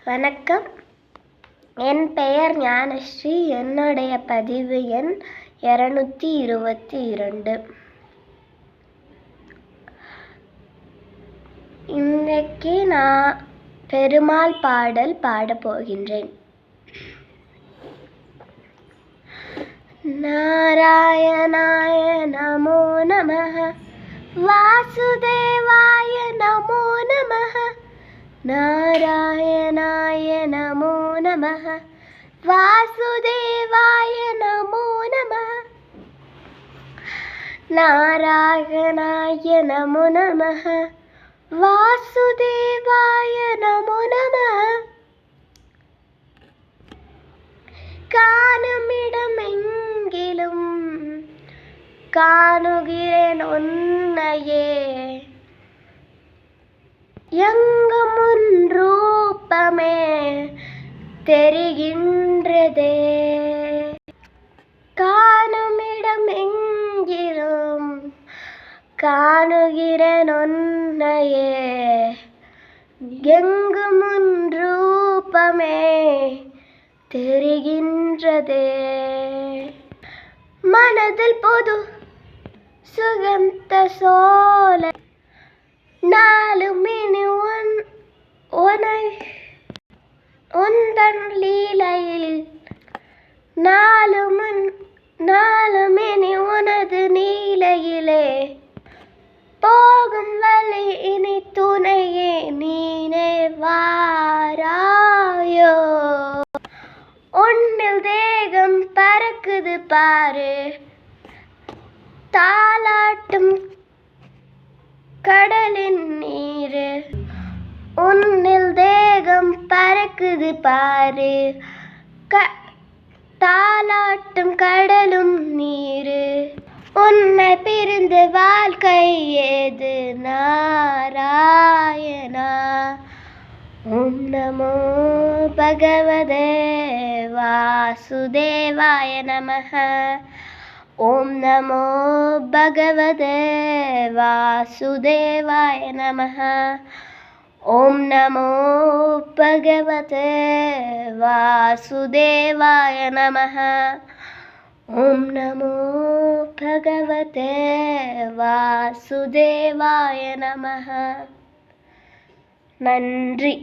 வணக்கம். என் பெயர் ஞானஸ்ரீ. என்னுடைய பதிவு எண் 222. இன்றைக்கு நான் பெருமாள் பாடல் பாடப் போகின்றேன். நாராயணாய நமோ நமः, வாசுதேவாய நமோ நமः, நாராயணாய நமோ நமः, வாசுதேவாய நமோ நமः, நாராயணாய நமோ நமः, வாசுதேவாய நமோ நமः. காணுமிடமெங்கிலும் காணுகிறேன் உன்னையே, எங்கும் உன் ரூபமே தெரிகின்றதே. காணுமிடமெங்கிலும் காணுகிறேன் உன்னையே, எங்கும் உன் ரூபமே தெரிகின்றதே. மனதில் புது சுகந்த சோலை, நாளும் இனி உந்தன் லீலையில், நாளும் இனி உனது நீலையிலே, போகும் வழி இனி துணையே நீனே வாராயோ. உன்னில் தேகம் பறக்குது பாரு, தாலாட்டும் கடலின் நீரு. உன்னில் தேகம் பறக்குது பாரு, தாலாட்டும் கடலும் நீரு. உன்னை பிரிந்து வாழ்க்கை ஏது நாராயணா. ஓம் நமோ பகவதே வாசுதேவாய நமः. ஓம் நமோ பகவதே வாசுதேவாய நமः. ஓம் நமோ பகவதே வாசுதேவாய நமः. ஓம் நமோ பகவதே வாசுதேவாய நமः. நன்றி.